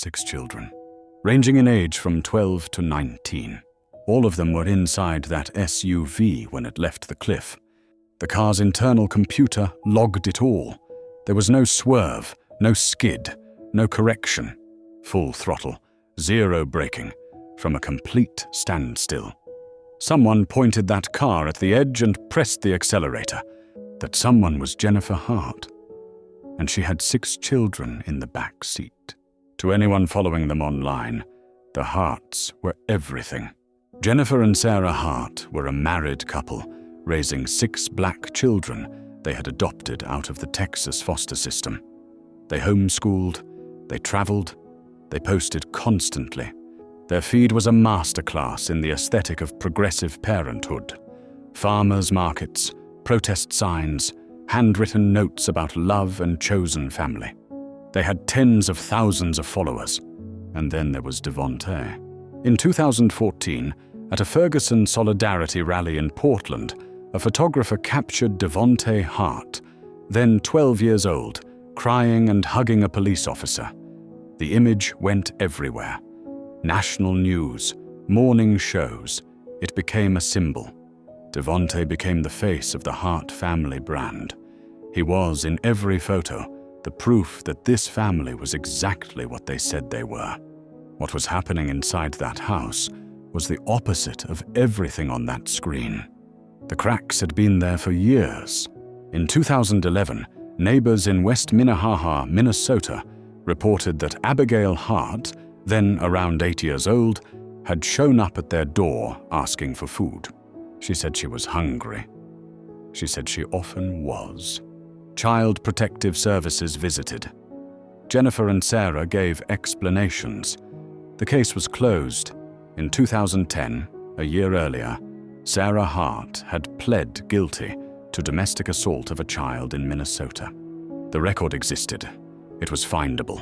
6 children, ranging in age from 12 to 19. All of them were inside that SUV when it left the cliff. The car's internal computer logged it all. There was no swerve, no skid, no correction. Full throttle, zero braking, from a complete standstill. Someone pointed that car at the edge and pressed the accelerator. That someone was Jennifer Hart. And she had 6 children in the back seat. To anyone following them online, the Harts were everything. Jennifer and Sarah Hart were a married couple, raising 6 black children they had adopted out of the Texas foster system. They homeschooled, they traveled, they posted constantly. Their feed was a masterclass in the aesthetic of progressive parenthood. Farmers' markets, protest signs, handwritten notes about love and chosen family. They had tens of thousands of followers. And then there was Devonte. In 2014, at a Ferguson Solidarity rally in Portland, a photographer captured Devonte Hart, then 12 years old, crying and hugging a police officer. The image went everywhere. National news, morning shows. It became a symbol. Devonte became the face of the Hart family brand. He was, in every photo, the proof that this family was exactly what they said they were. What was happening inside that house was the opposite of everything on that screen. The cracks had been there for years. In 2011, neighbors in West Minnehaha, Minnesota, reported that Abigail Hart, then around 8 years old, had shown up at their door asking for food. She said she was hungry. She said she often was. Child Protective Services visited. Jennifer and Sarah gave explanations. The case was closed. In 2010, a year earlier, Sarah Hart had pled guilty to domestic assault of a child in Minnesota. The record existed. It was findable.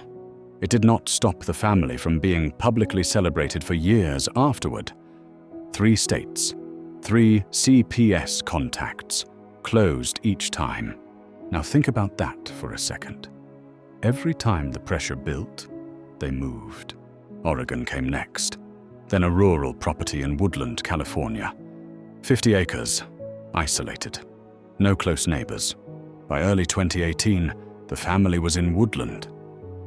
It did not stop the family from being publicly celebrated for years afterward. 3 states, 3 CPS contacts, closed each time. Now think about that for a second. Every time the pressure built, they moved. Oregon came next, then a rural property in Woodland, California. 50 acres, isolated, no close neighbors. By early 2018, the family was in Woodland,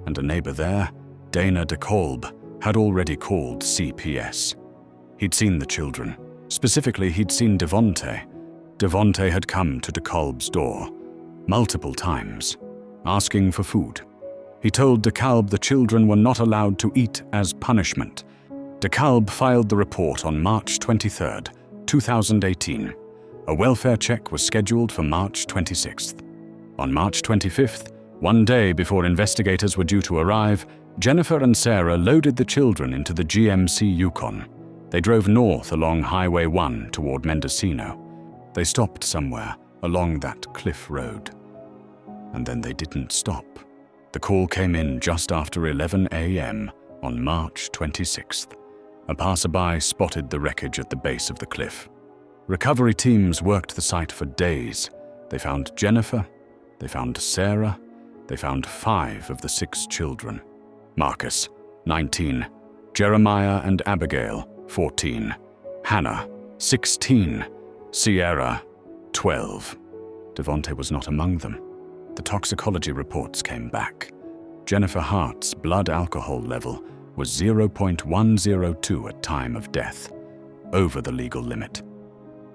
and a neighbor there, Dana DeKalb, had already called CPS. He'd seen the children. Specifically, he'd seen Devonte. Devonte had come to DeKalb's door multiple times, asking for food. He told DeKalb the children were not allowed to eat as punishment. DeKalb filed the report on March 23, 2018. A welfare check was scheduled for March 26th. On March 25th, one day before investigators were due to arrive, Jennifer and Sarah loaded the children into the GMC Yukon. They drove north along Highway 1 toward Mendocino. They stopped somewhere along that cliff road. And then they didn't stop. The call came in just after 11 a.m. on March 26th. A passerby spotted the wreckage at the base of the cliff. Recovery teams worked the site for days. They found Jennifer, they found Sarah, they found 5 of the 6 children. Marcus, 19, Jeremiah and Abigail, 14, Hannah, 16, Sierra, 12. Devonte was not among them. The toxicology reports came back. Jennifer Hart's blood alcohol level was 0.102 at time of death, over the legal limit.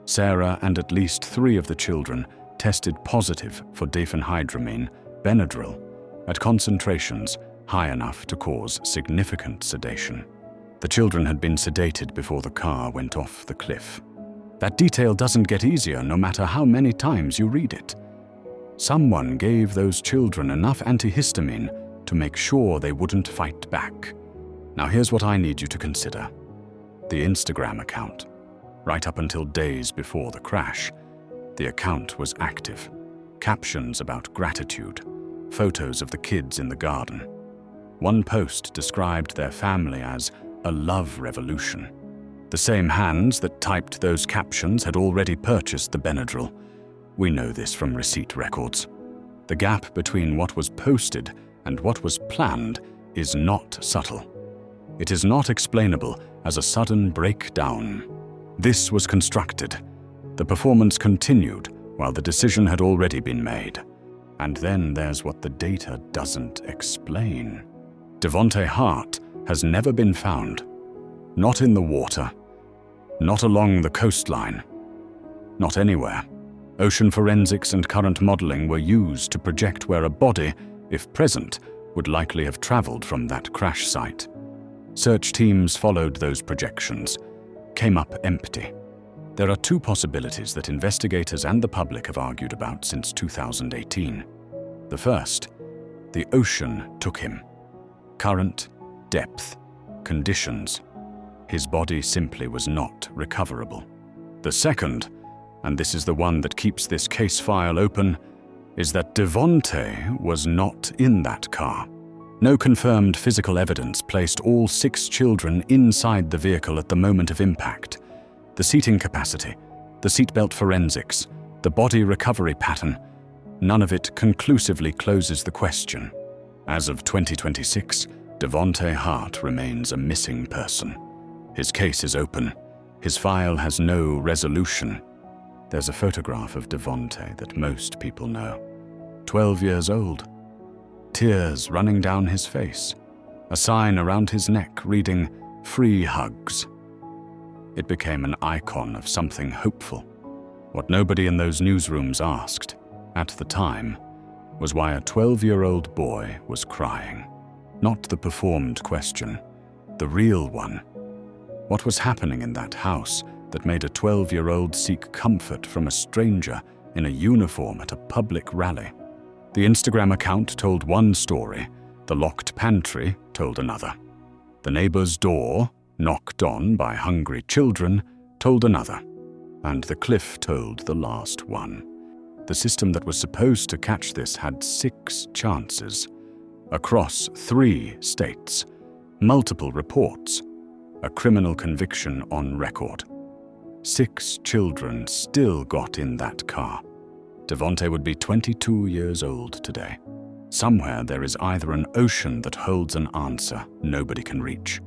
Sarah and at least 3 of the children tested positive for diphenhydramine, Benadryl, at concentrations high enough to cause significant sedation. The children had been sedated before the car went off the cliff. That detail doesn't get easier no matter how many times you read it. Someone gave those children enough antihistamine to make sure they wouldn't fight back. Now here's what I need you to consider. The Instagram account. Right up until days before the crash, the account was active. Captions about gratitude, photos of the kids in the garden. One post described their family as a love revolution. The same hands that typed those captions had already purchased the Benadryl. We know this from receipt records. The gap between what was posted and what was planned is not subtle. It is not explainable as a sudden breakdown. This was constructed. The performance continued while the decision had already been made. And then there's what the data doesn't explain. Devonte Hart has never been found. Not in the water. Not along the coastline. Not anywhere. Ocean forensics and current modeling were used to project where a body, if present, would likely have traveled from that crash site. Search teams followed those projections, came up empty. There are two possibilities that investigators and the public have argued about since 2018. The first, the ocean took him. Current, depth, conditions. His body simply was not recoverable. The second, and this is the one that keeps this case file open, is that Devonte was not in that car. No confirmed physical evidence placed all 6 children inside the vehicle at the moment of impact. The seating capacity, the seatbelt forensics, the body recovery pattern, none of it conclusively closes the question. As of 2026, Devonte Hart remains a missing person. His case is open. His file has no resolution. There's a photograph of Devonte that most people know. 12 years old. Tears running down his face. A sign around his neck reading, "Free hugs." It became an icon of something hopeful. What nobody in those newsrooms asked, at the time, was why a 12-year-old boy was crying. Not the performed question, the real one. What was happening in that house that made a 12-year-old seek comfort from a stranger in a uniform at a public rally? The Instagram account told one story, the locked pantry told another. The neighbor's door, knocked on by hungry children, told another, and the cliff told the last one. The system that was supposed to catch this had 6 chances, across 3 states, multiple reports, a criminal conviction on record. 6 children still got in that car. Devonte would be 22 years old today. Somewhere there is either an ocean that holds an answer nobody can reach,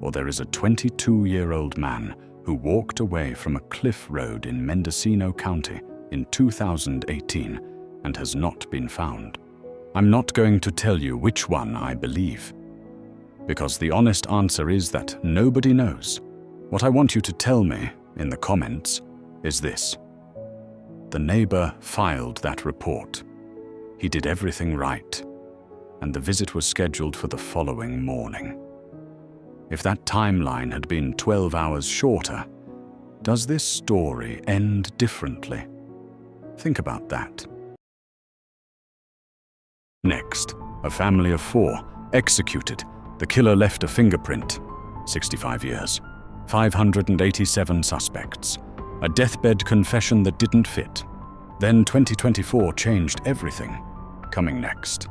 or there is a 22-year-old man who walked away from a cliff road in Mendocino County in 2018 and has not been found. I'm not going to tell you which one I believe, because the honest answer is that nobody knows. What I want you to tell me in the comments is this. The neighbor filed that report. He did everything right, and the visit was scheduled for the following morning. If that timeline had been 12 hours shorter, does this story end differently? Think about that. Next, a family of 4, executed. The killer left a fingerprint. 65 years. 587 suspects. A deathbed confession that didn't fit. Then 2024 changed everything. Coming next.